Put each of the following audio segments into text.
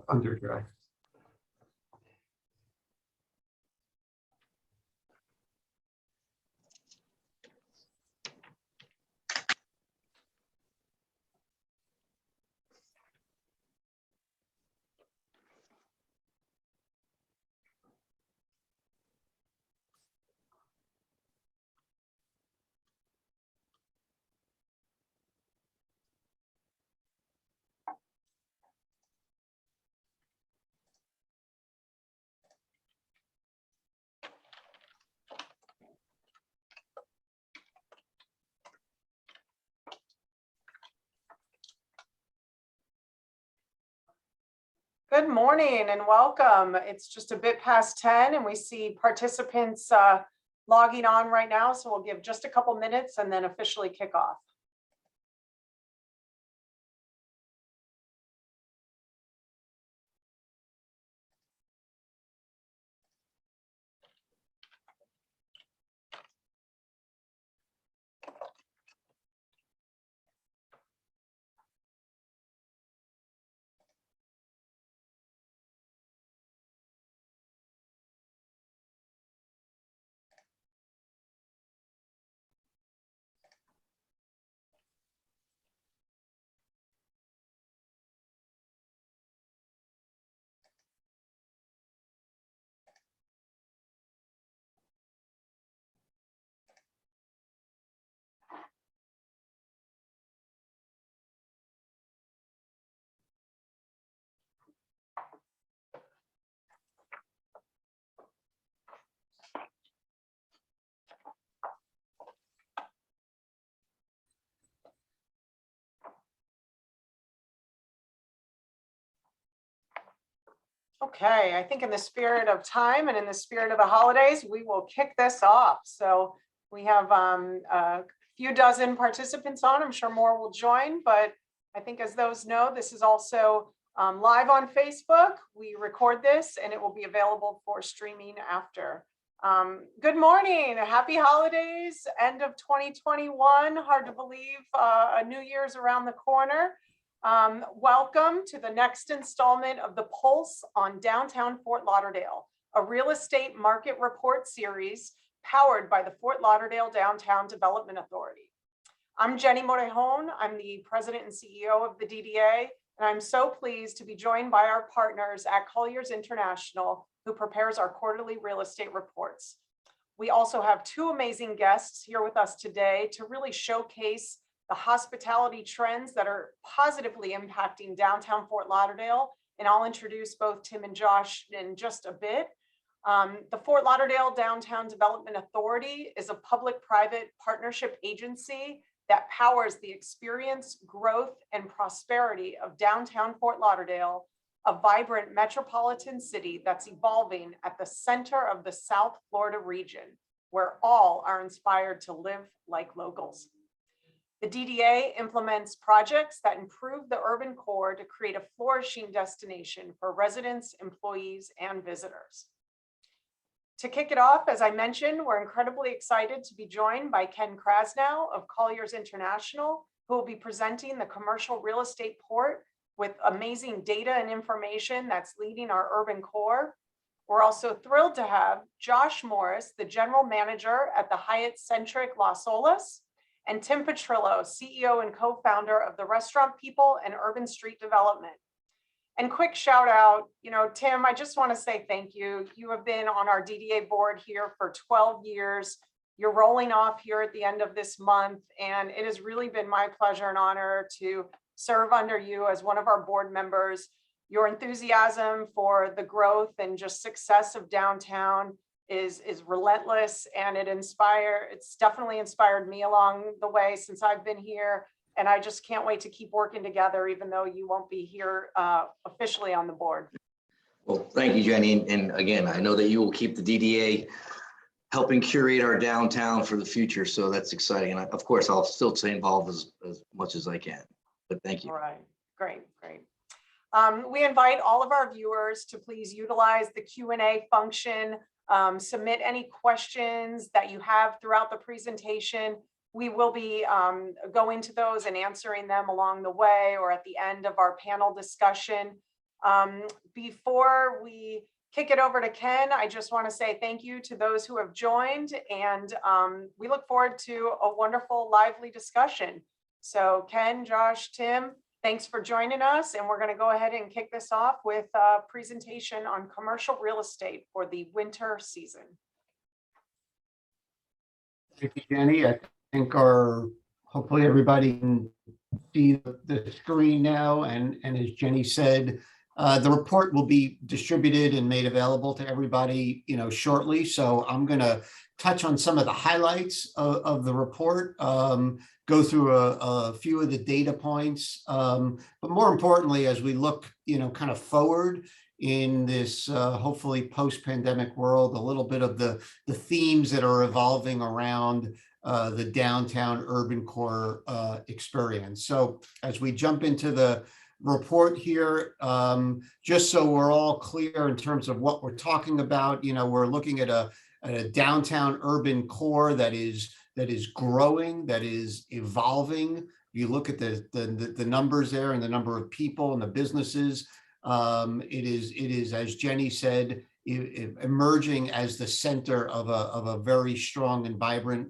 Underdrive. Good morning and welcome. It's just a bit past 10 and we see participants logging on right now. So we'll give just a couple minutes and then officially kick off. Okay, I think in the spirit of time and in the spirit of the holidays, we will kick this off. So we have a few dozen participants on. I'm sure more will join, but I think as those know, this is also live on Facebook. We record this and it will be available for streaming after. Good morning, happy holidays, end of 2021. Hard to believe a New Year's around the corner. Welcome to the next installment of the Pulse on Downtown Fort Lauderdale, a real estate market report series powered by the Fort Lauderdale Downtown Development Authority. I'm Jenni Morejon. I'm the president and CEO of the DDA, and I'm so pleased to be joined by our partners at Colliers International, who prepares our quarterly real estate reports. We also have two amazing guests here with us today to really showcase the hospitality trends that are positively impacting downtown Fort Lauderdale. And I'll introduce both Tim and Josh in just a bit. The Fort Lauderdale Downtown Development Authority is a public-private partnership agency that powers the experience, growth, and prosperity of downtown Fort Lauderdale, a vibrant metropolitan city that's evolving at the center of the South Florida region, where all are inspired to live like locals. The DDA implements projects that improve the urban core to create a flourishing destination for residents, employees, and visitors. To kick it off, as I mentioned, we're incredibly excited to be joined by Ken Krasnow of Colliers International, who will be presenting the commercial real estate port with amazing data and information that's leading our urban core. We're also thrilled to have Josh Morris, the general manager at the Hyatt Centric Las Olas, and Tim Petrillo, CEO and co-founder of the Restaurant People and Urban Street Development. And quick shout out, Tim, I just want to say thank you. You have been on our DDA board here for 12 years. You're rolling off here at the end of this month, and it has really been my pleasure and honor to serve under you as one of our board members. Your enthusiasm for the growth and just success of downtown is relentless, and it's definitely inspired me along the way since I've been here. And I just can't wait to keep working together, even though you won't be here officially on the board. Well, thank you, Jenni. And again, I know that you will keep the DDA helping curate our downtown for the future. So that's exciting. And of course, I'll still stay involved as much as I can. But thank you. All right, great. We invite all of our viewers to please utilize the Q&A function. Submit any questions that you have throughout the presentation. We will be going to those and answering them along the way or at the end of our panel discussion. Before we kick it over to Ken, I just want to say thank you to those who have joined, and we look forward to a wonderful, lively discussion. So Ken, Josh, Tim, thanks for joining us, and we're going to go ahead and kick this off with a presentation on commercial real estate for the winter season. Thank you, Jenny. I think hopefully everybody can see the screen now, and as Jenny said, the report will be distributed and made available to everybody, shortly. So I'm going to touch on some of the highlights of the report, go through a few of the data points, but more importantly, as we look, kind of forward in this hopefully post-pandemic world, a little bit of the themes that are evolving around the downtown urban core experience. So as we jump into the report here, just so we're all clear in terms of what we're talking about, we're looking at a downtown urban core that is growing, that is evolving. You look at the numbers there and the number of people and the businesses. It is, as Jenny said, emerging as the center of a very strong and vibrant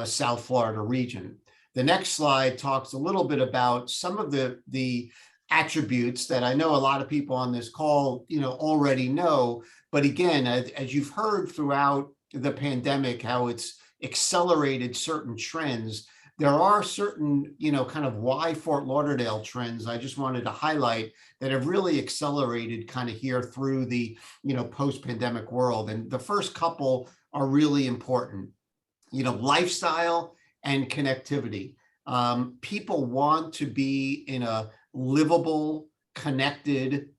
South Florida region. The next slide talks a little bit about some of the attributes that I know a lot of people on this call, already know. But again, as you've heard throughout the pandemic, how it's accelerated certain trends, there are certain, kind of why Fort Lauderdale trends I just wanted to highlight that have really accelerated kind of here through the, post-pandemic world. And the first couple are really important, lifestyle and connectivity. People want to be in a livable, connected,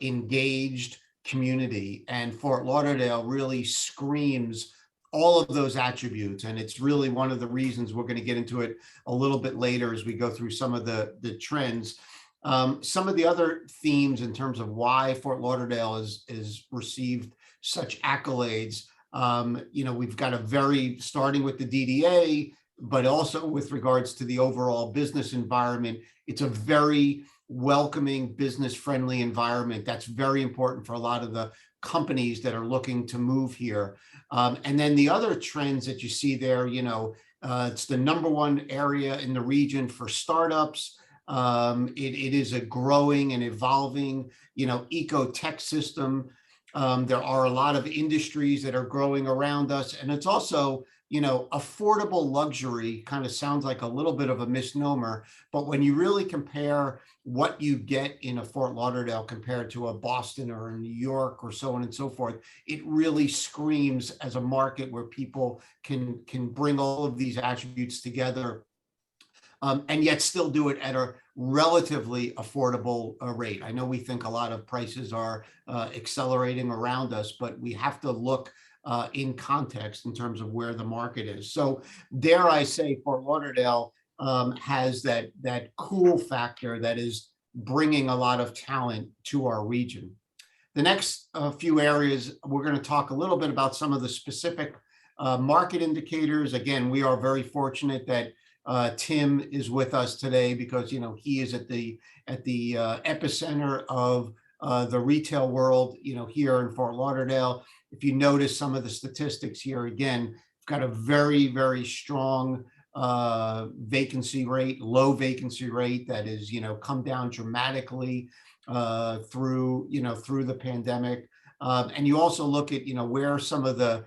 engaged community, and Fort Lauderdale really screams all of those attributes. And it's really one of the reasons we're going to get into it a little bit later as we go through some of the trends. Some of the other themes in terms of why Fort Lauderdale is received such accolades. We've got starting with the DDA, but also with regards to the overall business environment, it's a very welcoming, business-friendly environment. That's very important for a lot of the companies that are looking to move here. And then the other trends that you see there, it's the #1 area in the region for startups. It is a growing and evolving, eco-tech system. There are a lot of industries that are growing around us, and it's also, affordable luxury kind of sounds like a little bit of a misnomer, but when you really compare what you get in a Fort Lauderdale compared to a Boston or a New York or so on and so forth, it really screams as a market where people can bring all of these attributes together, and yet still do it at a relatively affordable rate. I know we think a lot of prices are accelerating around us, but we have to look in context in terms of where the market is. So dare I say, Fort Lauderdale has that cool factor that is bringing a lot of talent to our region. The next few areas, we're going to talk a little bit about some of the specific market indicators. Again, we are very fortunate that Tim is with us today because he is at the epicenter of the retail world here in Fort Lauderdale. If you notice some of the statistics here, again, we've got a very, very strong vacancy rate, low vacancy rate that is come down dramatically through the pandemic. And you also look at where some of the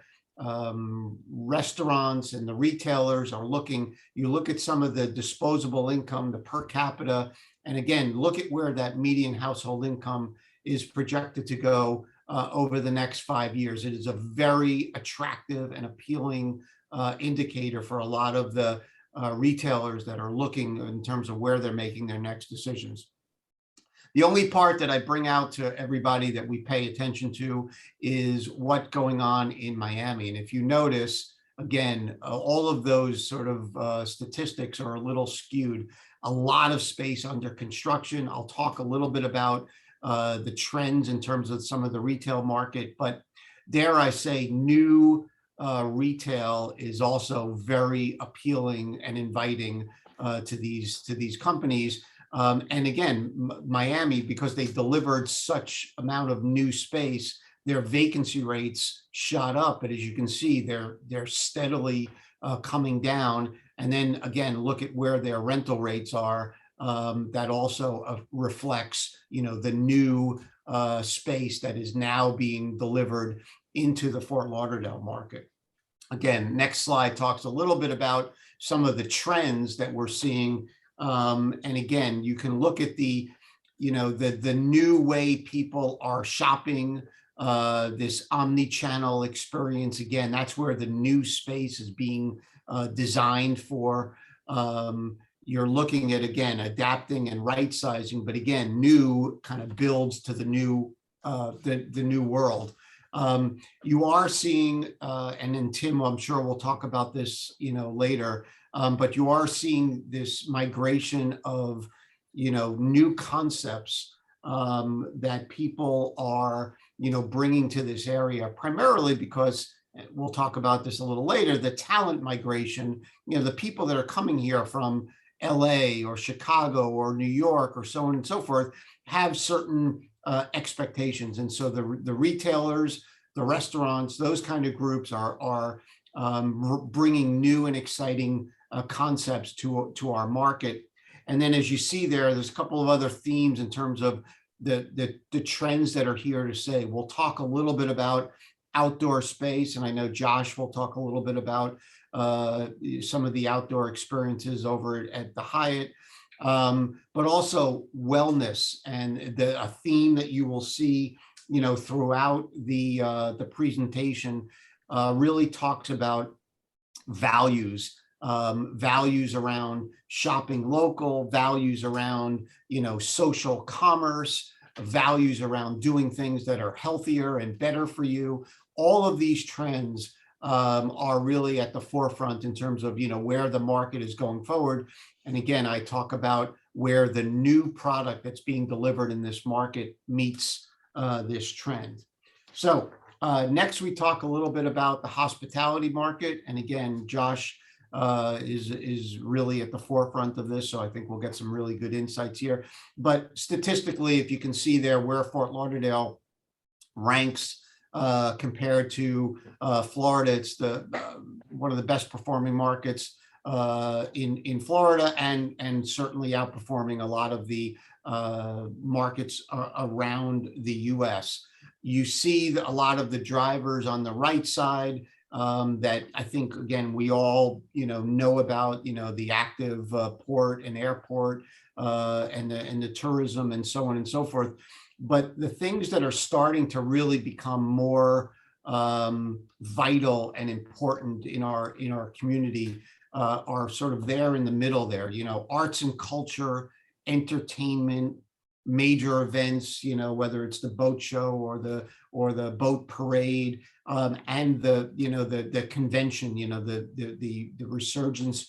restaurants and the retailers are looking. You look at some of the disposable income, the per capita, and again, look at where that median household income is projected to go over the next 5 years. It is a very attractive and appealing indicator for a lot of the retailers that are looking in terms of where they're making their next decisions. The only part that I bring out to everybody that we pay attention to is what's going on in Miami. And if you notice, again, all of those sort of statistics are a little skewed. A lot of space under construction. I'll talk a little bit about the trends in terms of some of the retail market, but dare I say, new retail is also very appealing and inviting to these companies. And again, Miami, because they delivered such amount of new space, their vacancy rates shot up. But as you can see, they're steadily coming down. And then again, look at where their rental rates are. That also reflects, the new space that is now being delivered into the Fort Lauderdale market. Again, next slide talks a little bit about some of the trends that we're seeing. And again, you can look at the new way people are shopping, this omni-channel experience. Again, that's where the new space is being designed for. You're looking at, again, adapting and right sizing, but again, new kind of builds to the new world. You are seeing, and then Tim, I'm sure we'll talk about this, later, but you are seeing this migration of, new concepts that people are, bringing to this area, primarily because, we'll talk about this a little later, the talent migration, the people that are coming here from LA or Chicago or New York or so on and so forth have certain expectations. And so the retailers, the restaurants, those kind of groups are bringing new and exciting concepts to our market. And then as you see there's a couple of other themes in terms of the trends that are here to stay. We'll talk a little bit about outdoor space, and I know Josh will talk a little bit about some of the outdoor experiences over at the Hyatt, but also wellness, and a theme that you will see, throughout the presentation really talks about values, values around shopping local, values around, social commerce, values around doing things that are healthier and better for you. All of these trends are really at the forefront in terms of, where the market is going forward. And again, I talk about where the new product that's being delivered in this market meets this trend. So next, we talk a little bit about the hospitality market. And again, Josh is really at the forefront of this. So I think we'll get some really good insights here. But statistically, if you can see there where Fort Lauderdale ranks compared to Florida, it's one of the best performing markets in Florida, and certainly outperforming a lot of the markets around the US. You see a lot of the drivers on the right side that I think, again, we all know about, the active port and airport and the tourism and so on and so forth. But the things that are starting to really become more vital and important in our community are sort of there in the middle there. Arts and culture, entertainment, major events, whether it's the boat show or the boat parade, and the convention, the resurgence,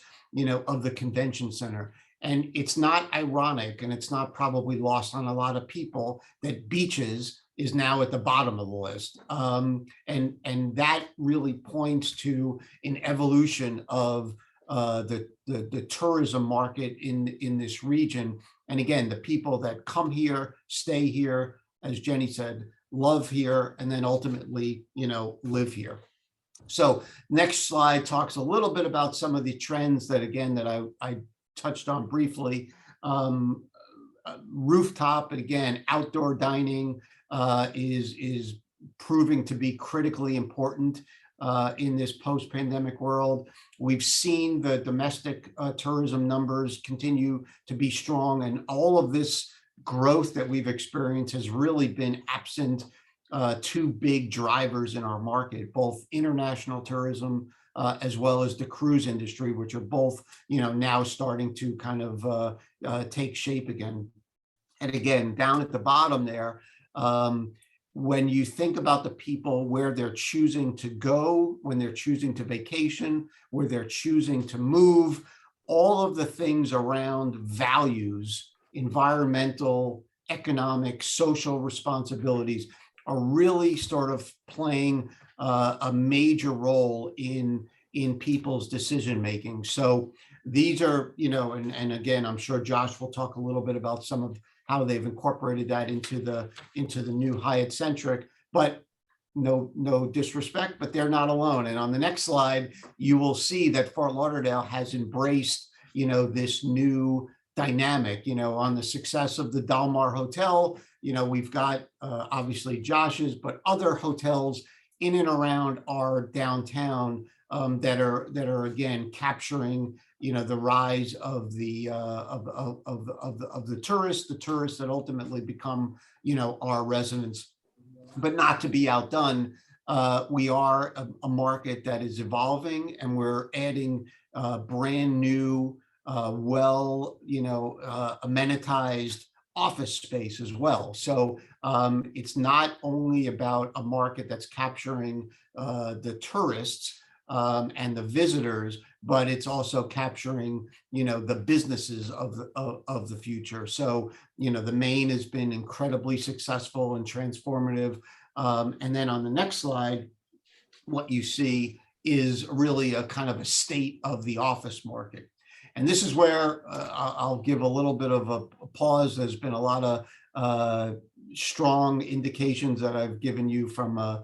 of the convention center. And it's not ironic, and it's not probably lost on a lot of people, that beaches is now at the bottom of the list. And that really points to an evolution of the tourism market in this region. And again, the people that come here, stay here, as Jenny said, love here, and then ultimately, live here. So next slide talks a little bit about some of the trends that, again, that I touched on briefly. Rooftop, again, outdoor dining is proving to be critically important in this post-pandemic world. We've seen the domestic tourism numbers continue to be strong, and all of this growth that we've experienced has really been absent two big drivers in our market, both international tourism as well as the cruise industry, which are both, now starting to kind of take shape again. And again, down at the bottom there, when you think about the people, where they're choosing to go, when they're choosing to vacation, where they're choosing to move, all of the things around values, environmental, economic, social responsibilities are really sort of playing a major role in people's decision making. So these are, and again, I'm sure Josh will talk a little bit about some of how they've incorporated that into the new Hyatt Centric, but no disrespect, but they're not alone. And on the next slide, you will see that Fort Lauderdale has embraced, this new dynamic, on the success of the Del Mar Hotel. We've got obviously Josh's, but other hotels in and around our downtown that are again capturing, the rise of the tourists that ultimately become, our residents. But not to be outdone, we are a market that is evolving, and we're adding brand new, amenitized office space as well. So it's not only about a market that's capturing the tourists and the visitors, but it's also capturing, the businesses of the future. So, the Main has been incredibly successful and transformative. And then on the next slide, what you see is really a kind of a state of the office market. And this is where I'll give a little bit of a pause. There's been a lot of strong indications that I've given you from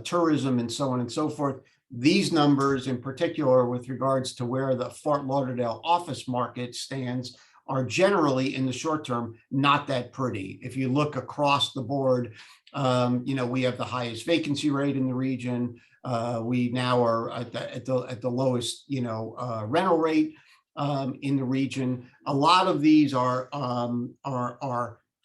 tourism and so on and so forth. These numbers in particular, with regards to where the Fort Lauderdale office market stands, are generally in the short term not that pretty. If you look across the board, we have the highest vacancy rate in the region. We now are at the lowest, rental rate in the region. A lot of these are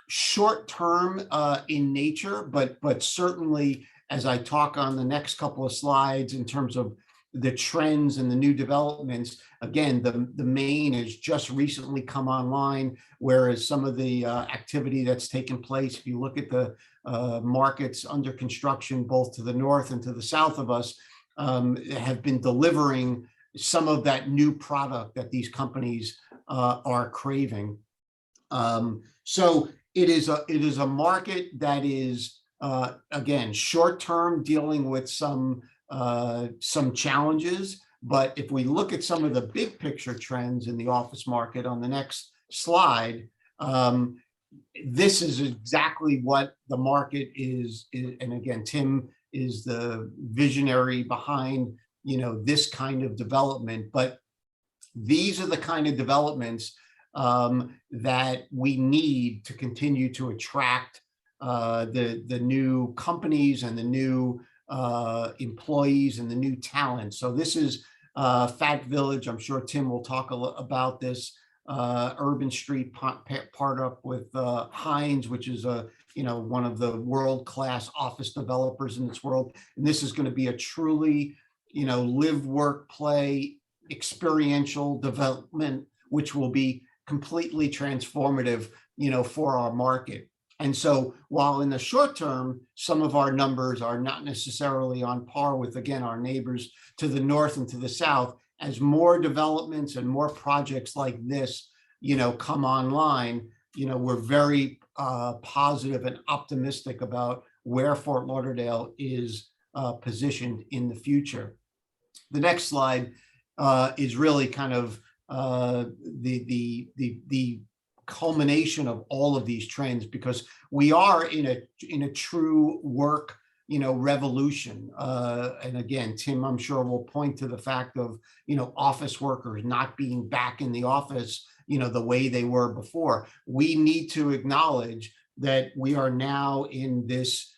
short term in nature, but certainly, as I talk on the next couple of slides in terms of the trends and the new developments, again, the Main has just recently come online, whereas some of the activity that's taken place, if you look at the markets under construction, both to the north and to the south of us, have been delivering some of that new product that these companies are craving. So it is a market that is, again, short term, dealing with some challenges. But if we look at some of the big picture trends in the office market on the next slide, this is exactly what the market is. And again, Tim is the visionary behind, this kind of development. But these are the kind of developments that we need to continue to attract the new companies and the new employees and the new talent. So this is Fat Village. I'm sure Tim will talk about this. Urban Street part up with Hines, which is one of the world-class office developers in this world. And this is going to be a truly, live, work, play, experiential development, which will be completely transformative, for our market. And so while in the short term, some of our numbers are not necessarily on par with, again, our neighbors to the north and to the south, as more developments and more projects like this, come online, we're very positive and optimistic about where Fort Lauderdale is positioned in the future. The next slide is really kind of the culmination of all of these trends, because we are in a true work, revolution. And again, Tim, I'm sure will point to the fact of, office workers not being back in the office, the way they were before. We need to acknowledge that we are now in this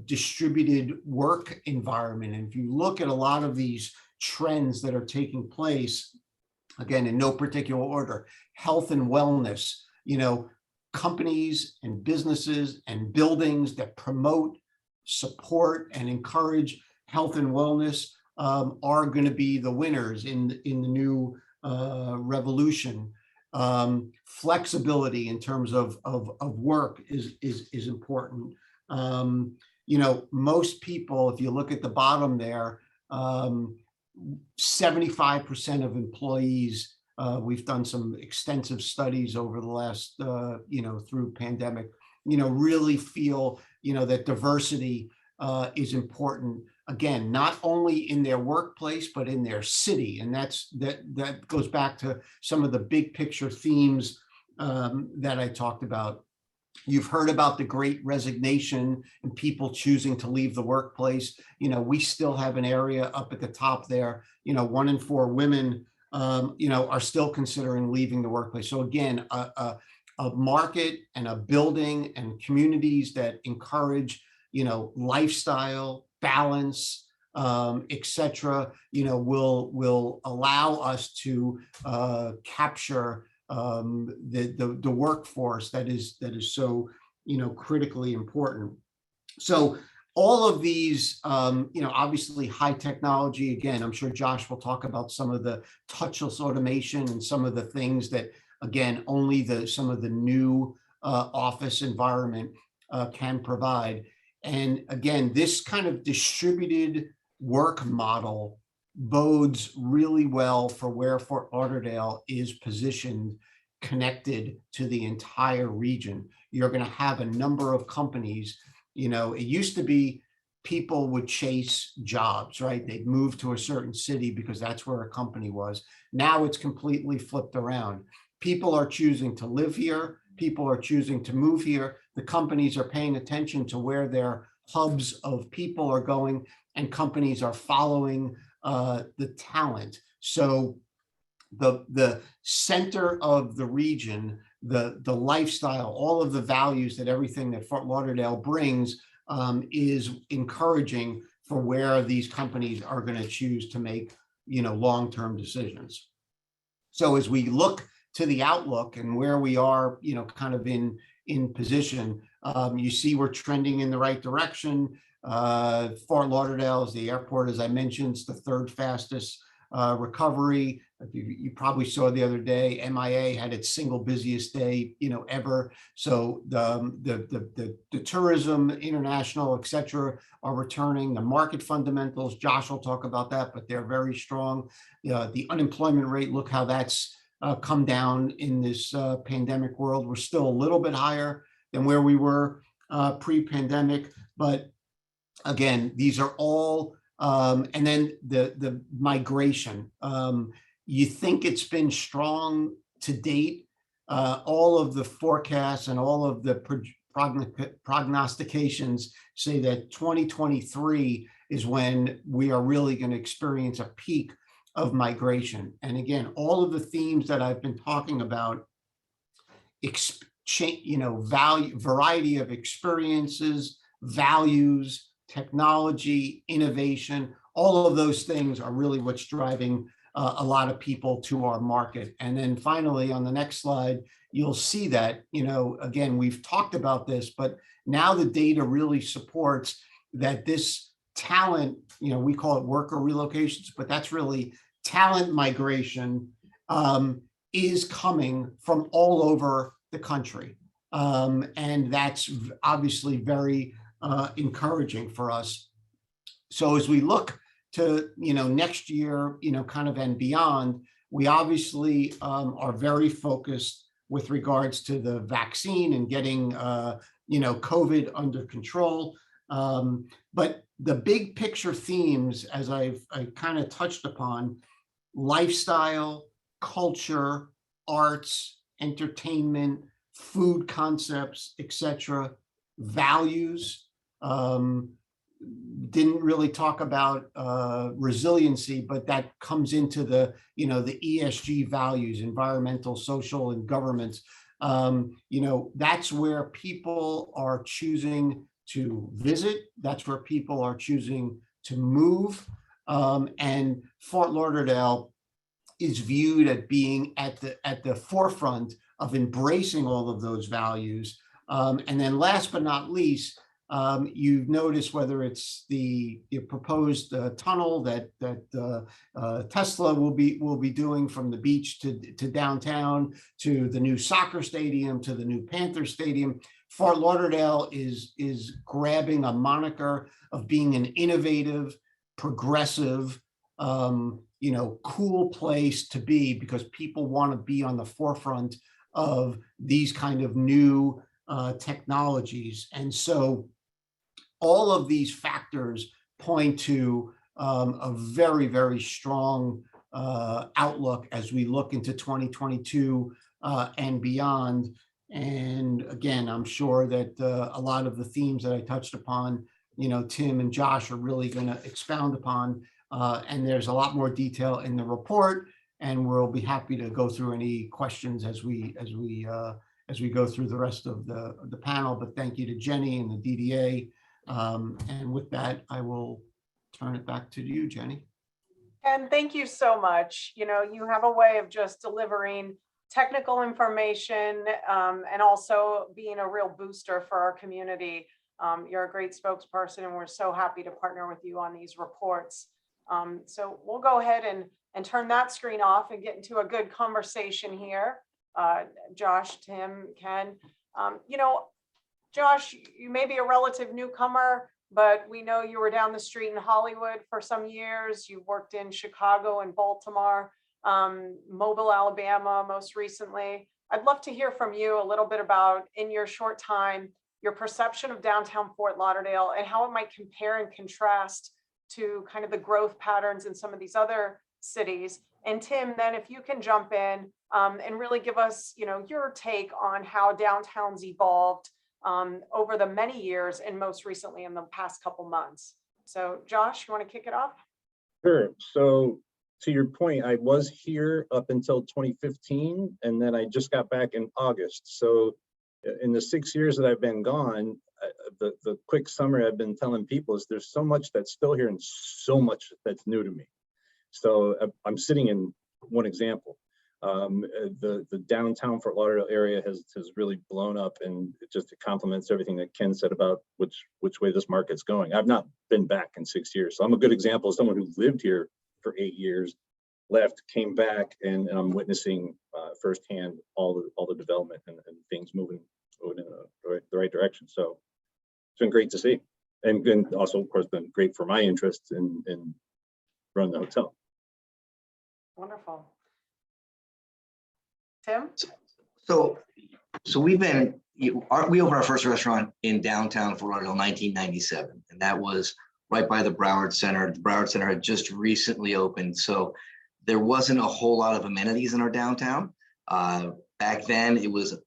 distributed work environment. And if you look at a lot of these trends that are taking place, again, in no particular order, health and wellness, companies and businesses and buildings that promote, support, and encourage health and wellness are going to be the winners in the new revolution. Flexibility in terms of work is important. Most people, if you look at the bottom there, 75% of employees, we've done some extensive studies over the last, through pandemic, really feel, that diversity is important. Again, not only in their workplace, but in their city. And that goes back to some of the big picture themes that I talked about. You've heard about the great resignation and people choosing to leave the workplace. We still have an area up at the top there, 1 in 4 women, are still considering leaving the workplace. So again, a market and a building and communities that encourage, lifestyle, balance, etc., will allow us to capture the workforce that is so critically important. So all of these, obviously high technology. Again, I'm sure Josh will talk about some of the touchless automation and some of the things that, again, only some of the new office environment can provide. And again, this kind of distributed work model bodes really well for where Fort Lauderdale is positioned, connected to the entire region. You're going to have a number of companies. It used to be people would chase jobs, right? They'd move to a certain city because that's where a company was. Now it's completely flipped around. People are choosing to live here. People are choosing to move here. The companies are paying attention to where their hubs of people are going, and companies are following the talent. So the center of the region, the lifestyle, all of the values that everything that Fort Lauderdale brings is encouraging for where these companies are going to choose to make, long-term decisions. So as we look to the outlook and where we are, kind of in position, you see we're trending in the right direction. Fort Lauderdale is the airport, as I mentioned, it's the 3rd fastest recovery. You probably saw the other day, MIA had its single busiest day, ever. So the tourism, international, et cetera, are returning. The market fundamentals, Josh will talk about that, but they're very strong. The unemployment rate, look how that's come down in this pandemic world. We're still a little bit higher than where we were pre-pandemic, but again, these are all, and then the migration. You think it's been strong to date. All of the forecasts and all of the prognostications say that 2023 is when we are really going to experience a peak of migration. And again, all of the themes that I've been talking about, variety of experiences, values, technology, innovation, all of those things are really what's driving a lot of people to our market. And then finally, on the next slide, you'll see that, again, we've talked about this, but now the data really supports that this talent, we call it worker relocations, but that's really talent migration, is coming from all over the country. And that's obviously very encouraging for us. So as we look to, next year, kind of and beyond, we obviously are very focused with regards to the vaccine and getting, COVID under control. But the big picture themes, as I kind of touched upon, lifestyle, culture, arts, entertainment, food concepts, etc., values. Didn't really talk about resiliency, but that comes into the, the ESG values, environmental, social, and governance. That's where people are choosing to visit. That's where people are choosing to move. And Fort Lauderdale is viewed as being at the forefront of embracing all of those values. And then last but not least, you've noticed whether it's the proposed tunnel that Tesla will be doing from the beach to downtown, to the new soccer stadium, to the new Panther Stadium. Fort Lauderdale is grabbing a moniker of being an innovative, progressive, cool place to be, because people want to be on the forefront of these kind of new technologies. And so all of these factors point to a very, very strong outlook as we look into 2022 and beyond. And again, I'm sure that a lot of the themes that I touched upon, Tim and Josh are really going to expound upon. And there's a lot more detail in the report, and we'll be happy to go through any questions as we go through the rest of the panel. But thank you to Jenni and the DDA. And with that, I will turn it back to you, Jenni. And thank you so much. You have a way of just delivering technical information and also being a real booster for our community. You're a great spokesperson, and we're so happy to partner with you on these reports. So we'll go ahead and turn that screen off and get into a good conversation here. Josh, Tim, Ken, Josh, you may be a relative newcomer, but we know you were down the street in Hollywood for some years. You worked in Chicago and Baltimore, Mobile, Alabama, most recently. I'd love to hear from you a little bit about, in your short time, your perception of downtown Fort Lauderdale and how it might compare and contrast to kind of the growth patterns in some of these other cities. And Tim, then if you can jump in and really give us, your take on how downtown's evolved over the many years and most recently in the past couple months. So Josh, you want to kick it off? Sure. So to your point, I was here up until 2015, and then I just got back in August. So in the 6 years that I've been gone, the quick summary I've been telling people is there's so much that's still here and so much that's new to me. So I'm sitting in one example. The downtown Fort Lauderdale area has really blown up, and it just complements everything that Ken said about which way this market's going. I've not been back in 6 years, so I'm a good example of someone who lived here for 8 years, left, came back, and I'm witnessing firsthand all the development and things moving in the right direction. So it's been great to see, and also of course been great for my interest in running the hotel. Wonderful. Tim? So we opened our first restaurant in downtown Fort Lauderdale in 1997, and that was right by the Broward Center. The Broward Center had just recently opened, so there wasn't a whole lot of amenities in our downtown. Back then, it was,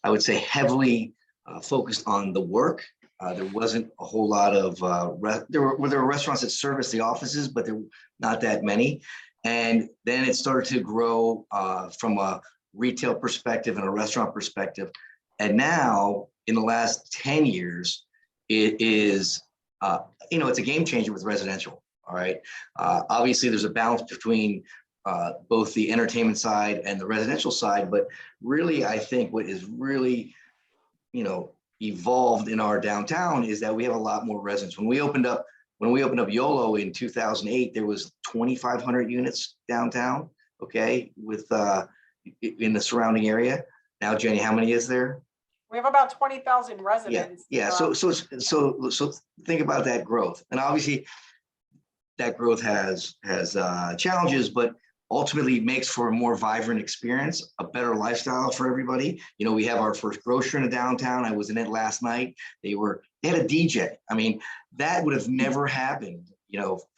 I would say, heavily focused on the work. There wasn't a whole lot of, there were restaurants that serviced the offices, but there were not that many. And then it started to grow from a retail perspective and a restaurant perspective. And now in the last 10 years, it is, it's a game changer with residential. All right. Obviously there's a balance between both the entertainment side and the residential side, but really, I think what is really, evolved in our downtown is that we have a lot more residents. When we opened up YOLO in 2008, there was 2,500 units downtown, okay, with in the surrounding area. Now, Jenni, how many is there? We have about 20,000 residents. Yeah. So think about that growth, and obviously that growth has challenges, but ultimately makes for a more vibrant experience, a better lifestyle for everybody. We have our first grocer in the downtown. I was in it last night. They had a DJ. I mean, that would have never happened,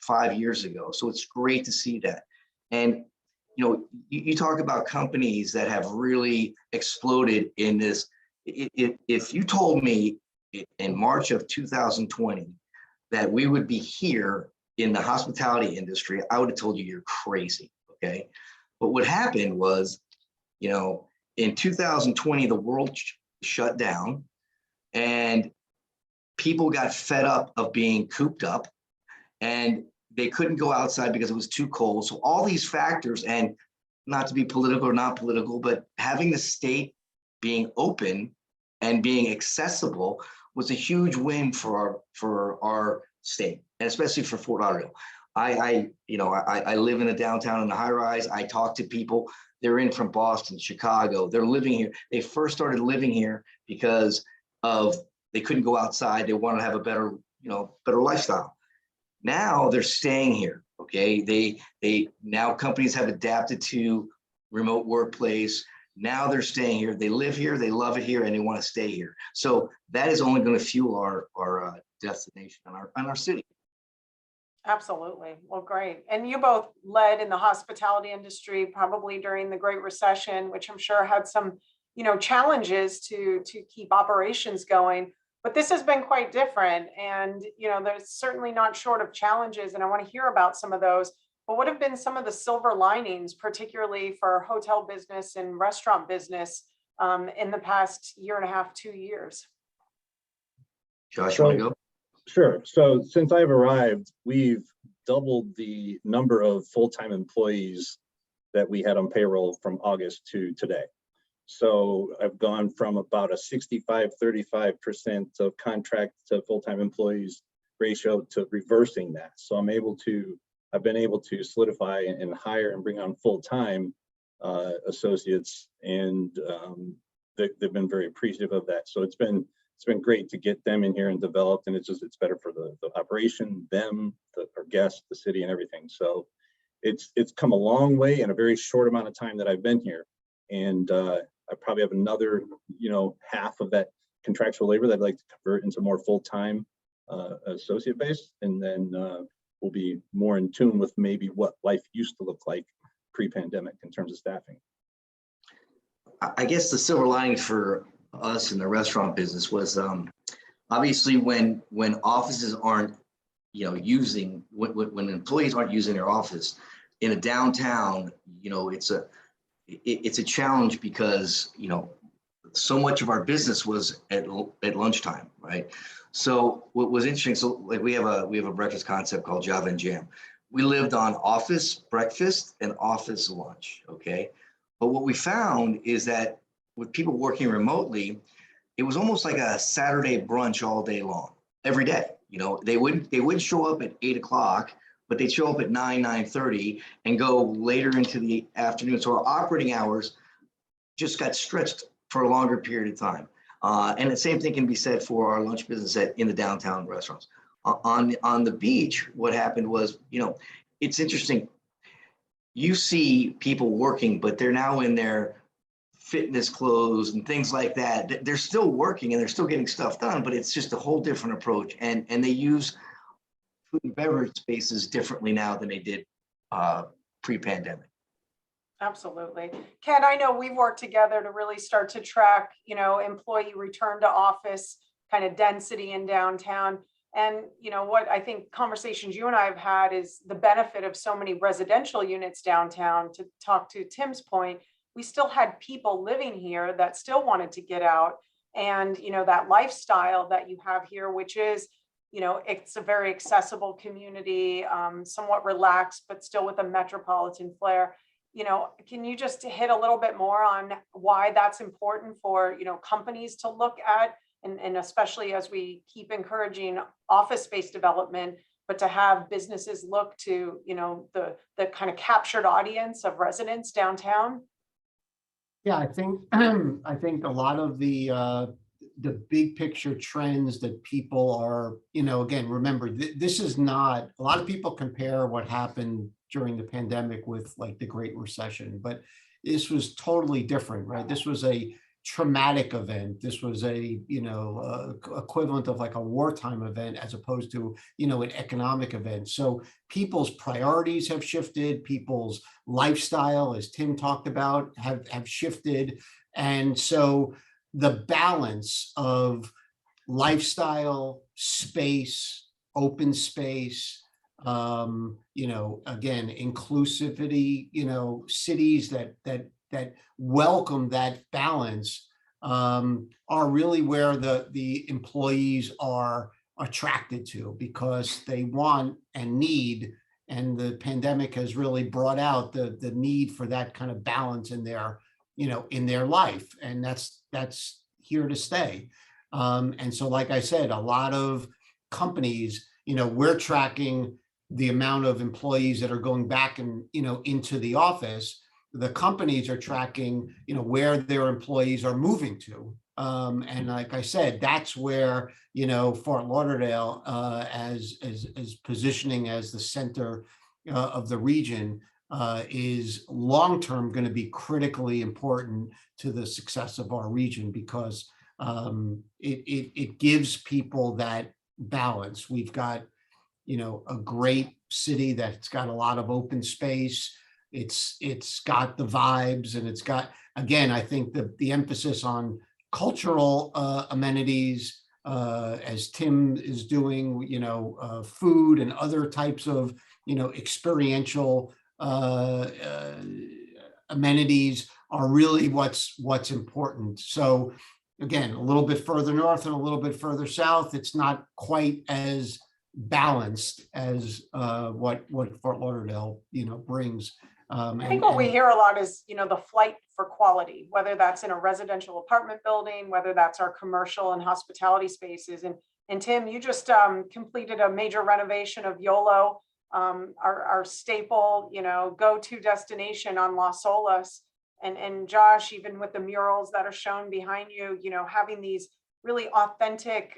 5 years ago. So it's great to see that. And, you talk about companies that have really exploded in this. If you told me in March of 2020 that we would be here in the hospitality industry, I would have told you you're crazy. Okay. But what happened was, in 2020, the world shut down and people got fed up of being cooped up and they couldn't go outside because it was too cold. So all these factors, and not to be political or not political, but having the state being open and being accessible was a huge win for our state, and especially for Fort Lauderdale. I live in the downtown in the high rise. I talk to people. They're in from Boston, Chicago. They're living here. They first started living here because they couldn't go outside. They want to have a better lifestyle. Now they're staying here. Okay. Now companies have adapted to remote workplace. Now they're staying here. They live here. They love it here, and they want to stay here. So that is only going to fuel our destination on our city. Absolutely. Well, great. And you both led in the hospitality industry, probably during the Great Recession, which I'm sure had some, challenges to keep operations going. But this has been quite different. And, there's certainly not short of challenges. And I want to hear about some of those. But what have been some of the silver linings, particularly for hotel business and restaurant business in the past year and a half, 2 years? Josh, you want to go? Sure. So since I've arrived, we've doubled the number of full-time employees that we had on payroll from August to today. So I've gone from about a 65-35% of contract to full-time employees ratio to reversing that. So I've been able to solidify and hire and bring on full-time associates, and they've been very appreciative of that. So it's been great to get them in here and developed, and it's better for the operation, our guests, the city, and everything. So it's come a long way in a very short amount of time that I've been here, and I probably have another half of that contractual labor that I'd like to convert into more full-time associate base, and then we'll be more in tune with maybe what life used to look like pre-pandemic in terms of staffing. I guess the silver lining for us in the restaurant business was obviously when offices aren't when employees aren't using their office in a downtown, it's a challenge because so much of our business was at lunchtime, right? So what was interesting, so like we have a breakfast concept called Java and Jam. We lived on office breakfast and office lunch, okay? But what we found is that with people working remotely, it was almost like a Saturday brunch all day long, every day. They wouldn't show up at 8 o'clock, but they'd show up at 9:30 and go later into the afternoon. So our operating hours just got stretched for a longer period of time. And the same thing can be said for our lunch business in the downtown restaurants. On the beach, what happened was, it's interesting. You see people working, but they're now in their fitness clothes and things like that. They're still working and they're still getting stuff done, but it's just a whole different approach. And they use food and beverage spaces differently now than they did pre-pandemic. Absolutely. Ken, I know we've worked together to really start to track, employee return to office kind of density in downtown. And, what I think conversations you and I have had is the benefit of so many residential units downtown. To talk to Tim's point, we still had people living here that still wanted to get out. And, that lifestyle that you have here, which is, it's a very accessible community, somewhat relaxed, but still with a metropolitan flair. Can you just hit a little bit more on why that's important for, companies to look at, and especially as we keep encouraging office space development, but to have businesses look to, the kind of captured audience of residents downtown? Yeah, I think a lot of the big picture trends that people are, again, remember, this is not, a lot of people compare what happened during the pandemic with like the Great Recession, but this was totally different, right? This was a traumatic event. This was a, equivalent of like a wartime event as opposed to, an economic event. So people's priorities have shifted, people's lifestyle, as Tim talked about, have shifted. And so the balance of lifestyle, space, open space, again, inclusivity, cities that welcome that balance are really where the employees are attracted to, because they want and need, and the pandemic has really brought out the need for that kind of balance in their life, and that's here to stay. And so, like I said, a lot of companies, we're tracking the amount of employees that are going back and, into the office. The companies are tracking, where their employees are moving to. And like I said, that's where, Fort Lauderdale, as positioning as the center of the region, is long-term going to be critically important to the success of our region, because it gives people that balance. We've got, you know, a great city that's got a lot of open space. It's got the vibes, and it's got, again, I think the emphasis on cultural amenities, as Tim is doing, you know, food and other types of, you know, experiential amenities are really what's important. So again, a little bit further north and a little bit further south, it's not quite as balanced as what Fort Lauderdale, you know, brings. I think what we hear a lot is, you know, the flight for quality, whether that's in a residential apartment building, whether that's our commercial and hospitality spaces. And Tim, you just completed a major renovation of YOLO, our staple, you know, go-to destination on Las Olas. And Josh, even with the murals that are shown behind you, you know, having these really authentic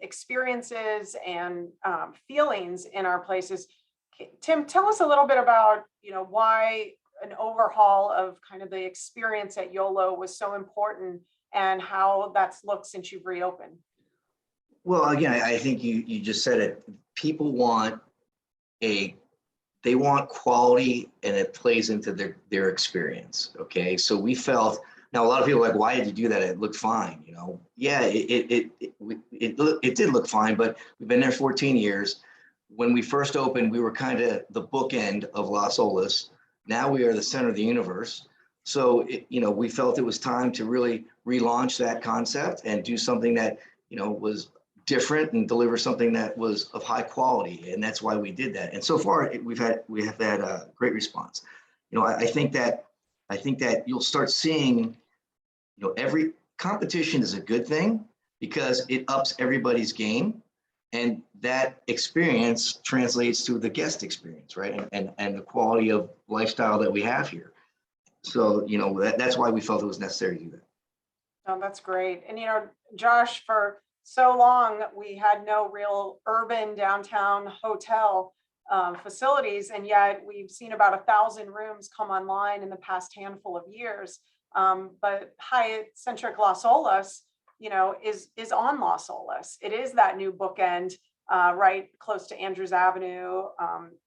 experiences and feelings in our places. Tim, tell us a little bit about, you know, why an overhaul of kind of the experience at YOLO was so important and how that's looked since you've reopened. Well, again, I think you just said it. People want they want quality, and it plays into their experience. Okay, so we felt, now a lot of people are like, why did you do that? It looked fine, you know. Yeah, it did look fine, but we've been there 14 years. When we first opened, we were kind of the bookend of Las Olas. Now we are the center of the universe. So, you know, we felt it was time to really relaunch that concept and do something that, you know, was different and deliver something that was of high quality. And that's why we did that. And so far, we have had a great response. You know, I think that you'll start seeing, you know, every competition is a good thing because it ups everybody's game. And that experience translates to the guest experience, right? And the quality of lifestyle that we have here. So, you know, that's why we felt it was necessary to do that. Oh, that's great. And, you know, Josh, for so long, we had no real urban downtown hotel facilities, and yet we've seen about 1,000 rooms come online in the past handful of years. But Hyatt Centric Las Olas, you know, is on Las Olas. It is that new bookend, right close to Andrews Avenue,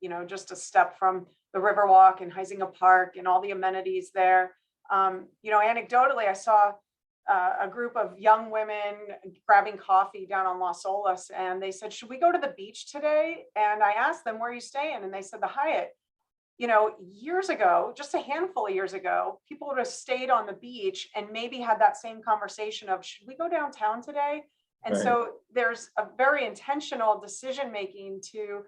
you know, just a step from the Riverwalk and Huizinga Park and all the amenities there. You know, anecdotally, I saw a group of young women grabbing coffee down on Las Olas, and they said, should we go to the beach today? And I asked them, where are you staying? And they said, the Hyatt. You know, years ago, just a handful of years ago, people would have stayed on the beach and maybe had that same conversation of, should we go downtown today? And Right. so there's a very intentional decision making to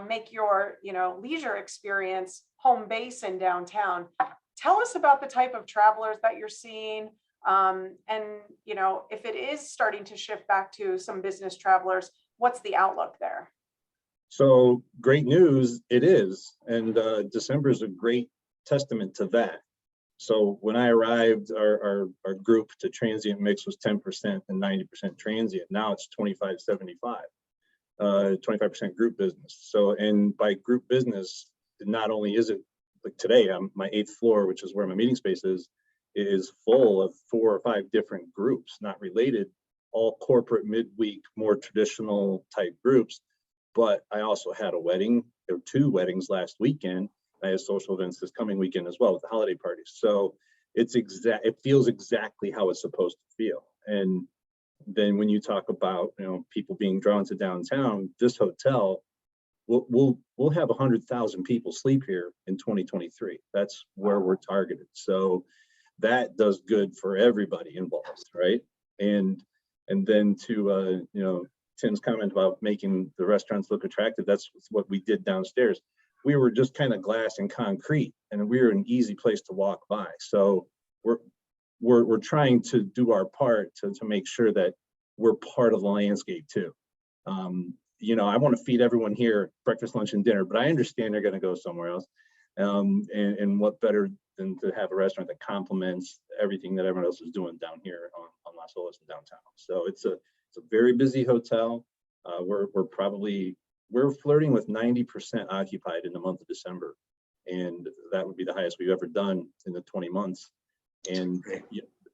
make your, you know, leisure experience home base in downtown. Tell us about the type of travelers that you're seeing. And, you know, if it is starting to shift back to some business travelers, what's the outlook there? So great news, it is. And December is a great testament to that. So when I arrived, our group to transient mix was 10% and 90% transient. Now it's 25-75, 25% group business. So, and by group business, not only is it like today, my 8th floor, which is where my meeting space is full of 4 or 5 different groups, not related, all corporate midweek, more traditional type groups. But I also had a wedding, there were 2 weddings last weekend. I had social events this coming weekend as well with the holiday parties. So it feels exactly how it's supposed to feel. And then when you talk about, you know, people being drawn to downtown, this hotel, we'll have 100,000 people sleep here in 2023. That's where we're targeted. So that does good for everybody involved, right? And then to you know, Tim's comment about making the restaurants look attractive, that's what we did downstairs. We were just kind of glass and concrete, and we were an easy place to walk by. So we're trying to do our part to make sure that we're part of the landscape too. You know, I want to feed everyone here breakfast, lunch, and dinner, but I understand they're going to go somewhere else. And what better than to have a restaurant that complements everything that everyone else is doing down here on Las Olas and downtown. So it's a very busy hotel. We're flirting with 90% occupied in the month of December, and that would be the highest we've ever done in the 20 months. And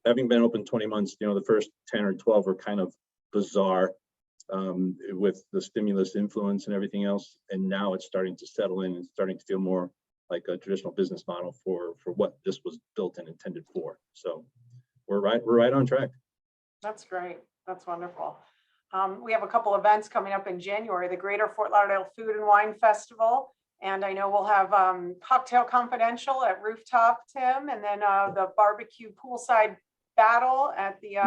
having been open 20 months, you know, the first 10 or 12 were kind of bizarre. with the stimulus influence and everything else. And now it's starting to settle in and starting to feel more like a traditional business model for what this was built and intended for. So we're right on track. That's great. That's wonderful. We have a couple events coming up in January, the Greater Fort Lauderdale Food and Wine Festival. And I know we'll have Cocktail Confidential at Rooftop, Tim, and then the barbecue poolside battle at the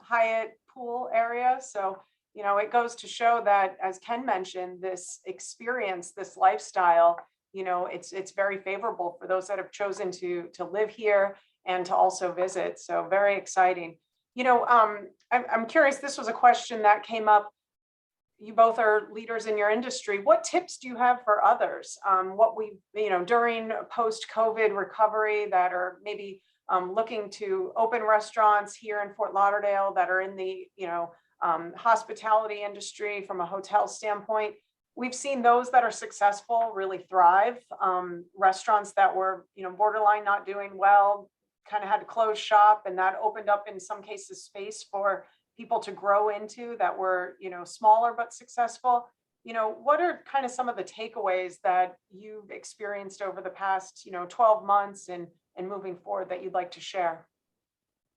Hyatt pool area. So, you know, it goes to show that, as Ken mentioned, this experience, this lifestyle, you know, it's very favorable for those that have chosen to live here and to also visit. So very exciting. You know, I'm curious, this was a question that came up. You both are leaders in your industry. What tips do you have for others? What we, you know, during post-COVID recovery that are maybe looking to open restaurants here in Fort Lauderdale that are in the, you know, hospitality industry from a hotel standpoint. We've seen those that are successful really thrive. Restaurants that were, you know, borderline not doing well, kind of had to close shop, and that opened up in some cases space for people to grow into that were, you know, smaller but successful. You know, what are kind of some of the takeaways that you've experienced over the past, you know, 12 months and moving forward that you'd like to share?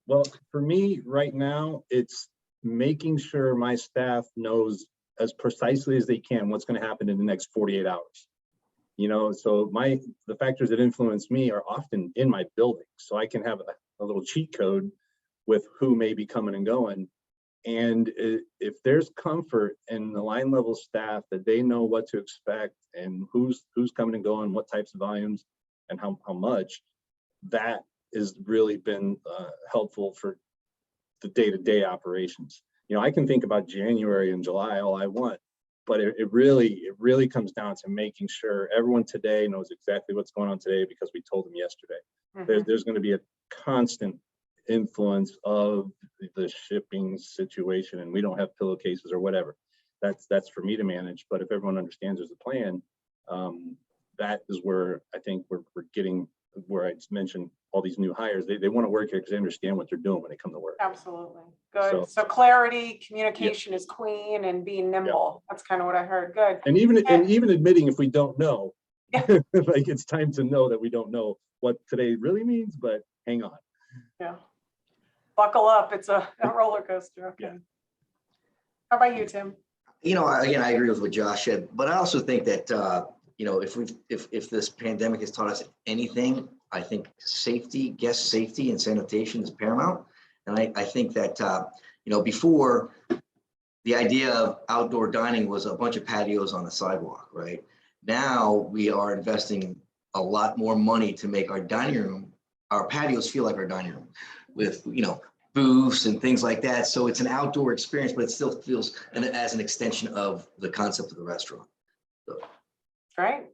Well, for me right now, it's making sure my staff knows as precisely as they can what's going to happen in the next 48 hours. You know, so the factors that influence me are often in my building, so I can have a little cheat code with who may be coming and going. And if there's comfort in the line level staff that they know what to expect and who's coming and going, what types of volumes and how much, that has really been helpful for the day-to-day operations. You know, I can think about January and July all I want, but it really comes down to making sure everyone today knows exactly what's going on today because we told them yesterday. Mm-hmm. There's going to be a constant influence of the shipping situation, and we don't have pillowcases or whatever. That's for me to manage. But if everyone understands there's a plan, that is where I think we're getting where I just mentioned all these new hires. They want to work here because they understand what they're doing when they come to work. Absolutely. Good. So clarity, communication is queen, and being nimble. That's kind of what I heard. Good. And even admitting if we don't know, like it's time to know that we don't know what today really means, but hang on. Yeah. Buckle up. It's a roller coaster. Okay. Yeah. How about you, Tim? You know, again, I agree with what Josh said, but I also think that, you know, if this pandemic has taught us anything, I think safety, guest safety and sanitation is paramount. And I think that, you know, before the idea of outdoor dining was a bunch of patios on the sidewalk, right? Now we are investing a lot more money to make our dining room, our patios feel like our dining room with, you know, booths and things like that. So it's an outdoor experience, but it still feels as an extension of the concept of the restaurant. So. Great.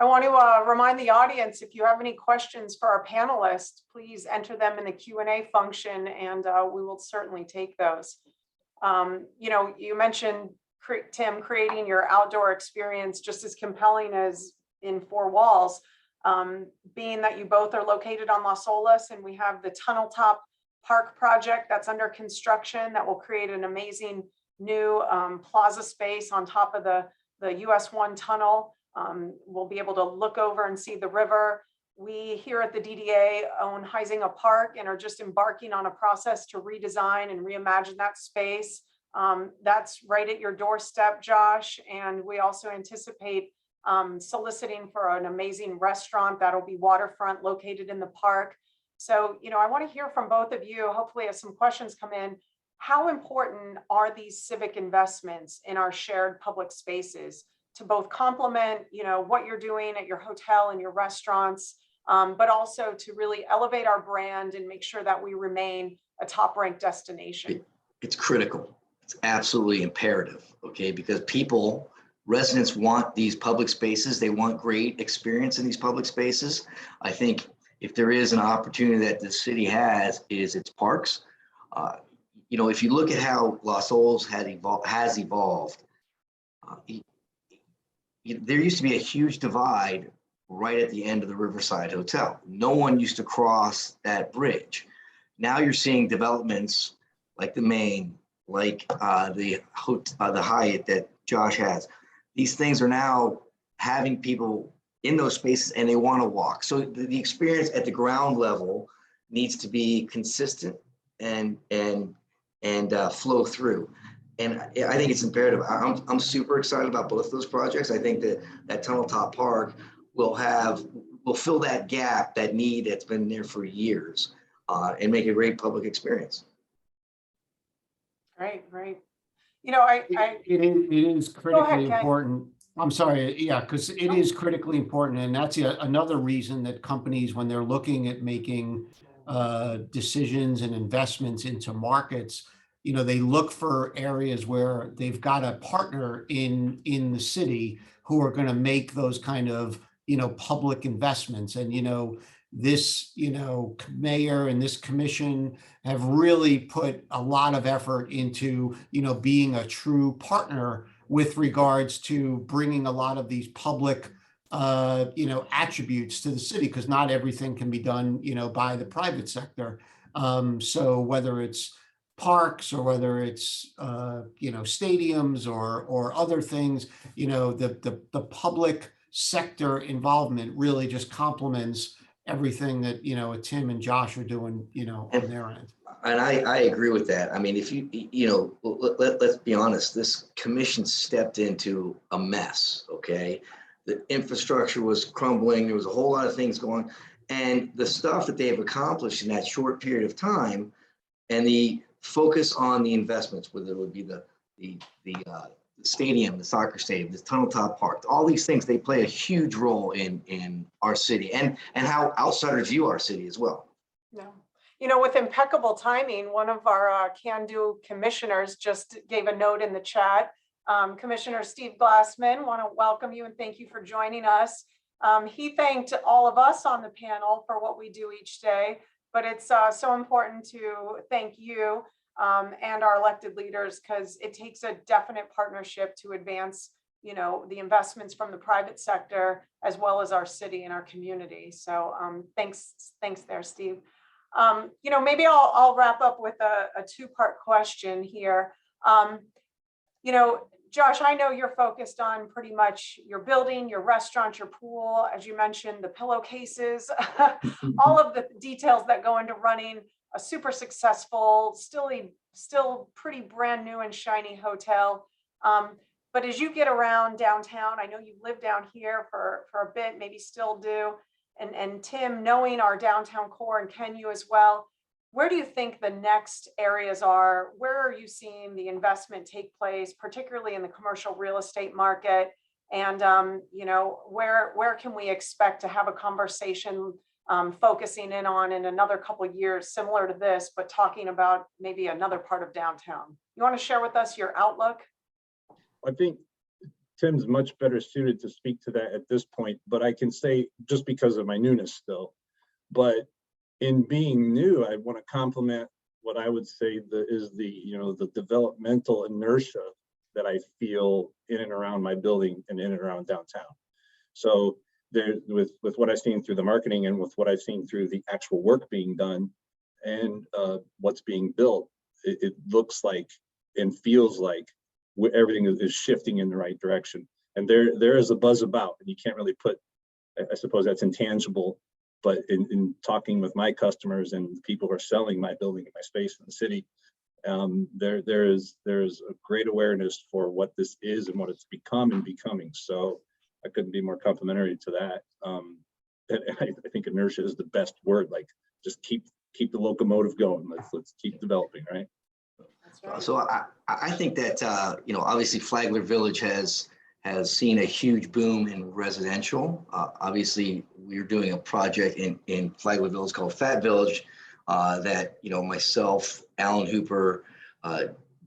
I want to remind the audience, if you have any questions for our panelists, please enter them in the Q&A function, and we will certainly take those. You know, you mentioned, Tim, creating your outdoor experience just as compelling as in four walls, being that you both are located on Las Olas, and we have the Tunnel Top Park project that's under construction that will create an amazing new plaza space on top of the US 1 tunnel. We'll be able to look over and see the river. We here at the DDA own Huizinga Park and are just embarking on a process to redesign and reimagine that space. That's right at your doorstep, Josh. And we also anticipate soliciting for an amazing restaurant that'll be waterfront located in the park. So, you know, I want to hear from both of you, hopefully as some questions come in. How important are these civic investments in our shared public spaces to both complement, you know, what you're doing at your hotel and your restaurants, but also to really elevate our brand and make sure that we remain a top-ranked destination? It's critical. It's absolutely imperative, okay? Because residents want these public spaces. They want great experience in these public spaces. I think if there is an opportunity that the city has, is its parks. You know, if you look at how Las Olas has evolved, there used to be a huge divide right at the end of the Riverside Hotel. No one used to cross that bridge. Now you're seeing developments like the Main, like the Hyatt that Josh has. These things are now having people in those spaces and they want to walk. So the experience at the ground level needs to be consistent and flow through. And I think it's imperative. I'm super excited about both of those projects. I think that Tunnel Top Park will fill that gap, that need that's been there for years, and make a great public experience. Great, great. You know, It is Go critically ahead, Ken. important. I'm sorry, yeah, because it is critically important, and that's another reason that companies, when they're looking at making decisions and investments into markets, you know, they look for areas where they've got a partner in the city who are going to make those kind of, you know, public investments. And, you know, this, you know, mayor and this commission have really put a lot of effort into, you know, being a true partner with regards to bringing a lot of these public, you know, attributes to the city, because not everything can be done, you know, by the private sector. So whether it's parks or whether it's, you know, stadiums or other things, you know, the public sector involvement really just complements everything that, you know, Tim and Josh are doing, you know, on their end. And I agree with that. I mean, if you know, let's be honest, this commission stepped into a mess, okay? The infrastructure was crumbling. There was a whole lot of things going, and the stuff that they have accomplished in that short period of time and the focus on the investments, whether it would be the stadium, the soccer stadium, the Tunnel Top Park, all these things, they play a huge role in our city and how outsiders view our city as well. Yeah. You know, with impeccable timing, one of our can-do commissioners just gave a note in the chat. Commissioner Steve Glassman, want to welcome you and thank you for joining us. He thanked all of us on the panel for what we do each day, but it's so important to thank you and our elected leaders, because it takes a definite partnership to advance, you know, the investments from the private sector as well as our city and our community. So thanks there, Steve. You know, maybe I'll wrap up with a two-part question here. You know, Josh, I know you're focused on pretty much your building, your restaurant, your pool, as you mentioned, the pillowcases, all of the details that go into running a super successful, still pretty brand new and shiny hotel. But as you get around downtown, I know you live down here for a bit, maybe still do. And Tim, knowing our downtown core, and Ken, you as well, where do you think the next areas are? Where are you seeing the investment take place, particularly in the commercial real estate market? And you know, where can we expect to have a conversation focusing in on in another couple of years, similar to this, but talking about maybe another part of downtown? You want to share with us your outlook? I think Tim's much better suited to speak to that at this point, but I can say, just because of my newness still, but in being new, I want to compliment what I would say is the developmental inertia that I feel in and around my building and in and around downtown. So there, with what I've seen through the marketing and with what I've seen through the actual work being done and what's being built, it looks like and feels like everything is shifting in the right direction. And there is a buzz about, and you can't really put, I suppose that's intangible, but in talking with my customers and people who are selling my building and my space in the city, there's a great awareness for what this is and what it's become and becoming. So I couldn't be more complimentary to that. I think inertia is the best word. Like, just keep the locomotive going. Let's keep developing, right? That's right. So I think that you know, obviously Flagler Village has seen a huge boom in residential. Obviously, we're doing a project in Flagler Village called Fat Village that, you know, myself, Alan Hooper,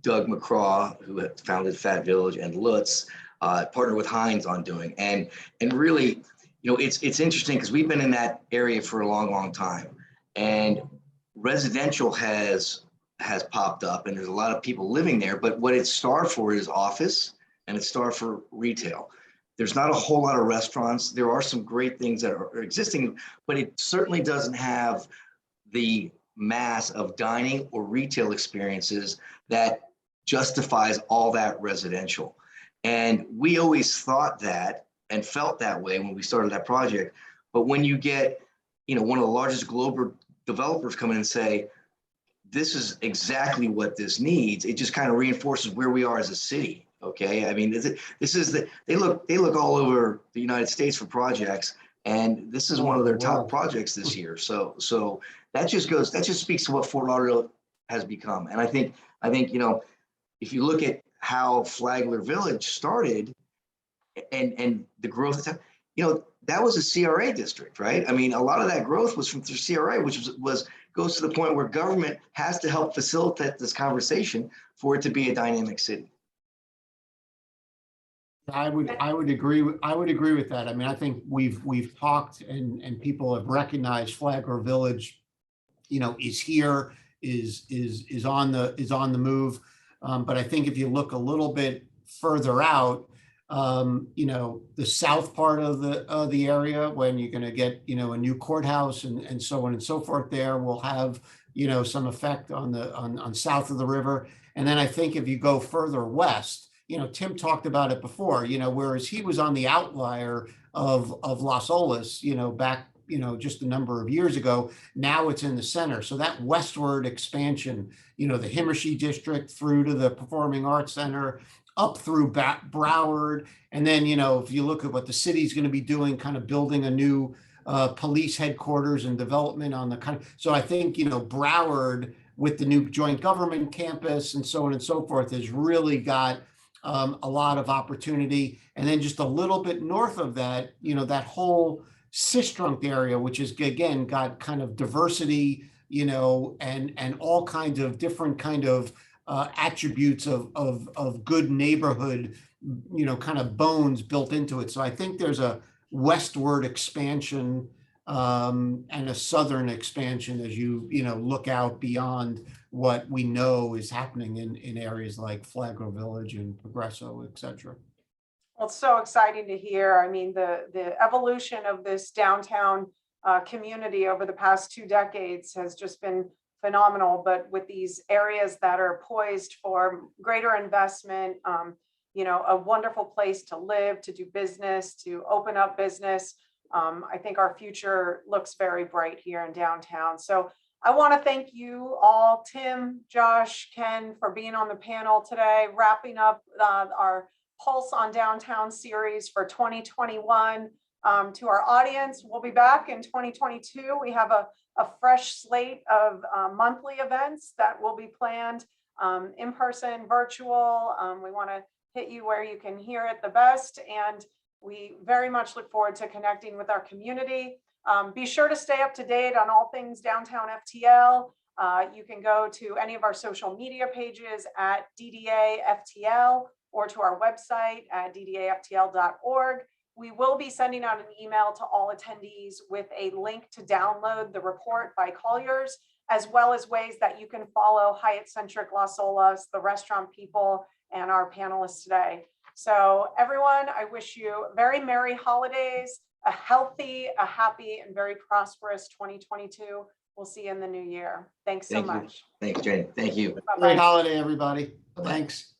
Doug McCraw, who had founded Fat Village, and Lutz partnered with Hines on doing. And really, you know, it's interesting because we've been in that area for a long time, and residential has popped up, and there's a lot of people living there. But what it's starved for is office, and it's starved for retail. There's not a whole lot of restaurants. There are some great things that are existing, but it certainly doesn't have the mass of dining or retail experiences that justifies all that residential. And we always thought that and felt that way when we started that project. But when you get, one of the largest global developers come in and say, this is exactly what this needs, it just kind of reinforces where we are as a city. Okay. I mean, they look all over the United States for projects, and this is one of their top projects this year. So that just speaks to what Fort Lauderdale has become. And I think, if you look at how Flagler Village started and the growth, that was a CRA district, right? I mean, a lot of that growth was from through CRA, which goes to the point where government has to help facilitate this conversation for it to be a dynamic city. I would agree with that. I mean, I think we've talked and people have recognized Flagler Village, is here, is on the move. But I think if you look a little bit further out, the south part of the area, when you're going to get, a new courthouse and so on and so forth, there will have, some effect on south of the river. And then I think if you go further west, Tim talked about it before, whereas he was on the outlier of Las Olas, back, just a number of years ago, now it's in the center. So that westward expansion, the Himmershey district through to the Performing Arts Center, up through Broward. And then, if you look at what the city's going to be doing, kind of building a new police headquarters and development on the kind of, so I think, Broward with the new joint government campus and so on and so forth has really got a lot of opportunity. And then just a little bit north of that, that whole Sistrunk area, which is, again, got kind of diversity, and all kinds of different kind of attributes of good neighborhood, kind of bones built into it. So I think there's a westward expansion and a southern expansion as you look out beyond what we know is happening in areas like Flagler Village and Progresso, et cetera. Well, it's so exciting to hear. I mean, the evolution of this downtown community over the past 2 decades has just been phenomenal. But with these areas that are poised for greater investment, a wonderful place to live, to do business, to open up business, I think our future looks very bright here in downtown. So I want to thank you all, Tim, Josh, Ken, for being on the panel today, wrapping up our Pulse on Downtown series for 2021. To our audience, we'll be back in 2022. We have a fresh slate of monthly events that will be planned, in person, virtual. We want to hit you where you can hear it the best. And we very much look forward to connecting with our community. Be sure to stay up to date on all things Downtown FTL. You can go to any of our social media pages at DDA FTL or to our website at ddaftl.org. We will be sending out an email to all attendees with a link to download the report by Colliers, as well as ways that you can follow Hyatt, Centric, Las Olas, the restaurant people, and our panelists today. So everyone, I wish you very merry holidays, a healthy, a happy, and very prosperous 2022. We'll see you in the new year. Thanks so much. Thanks, Jenni. Thank you. Bye-bye. Great holiday, everybody. Bye-bye. Thanks.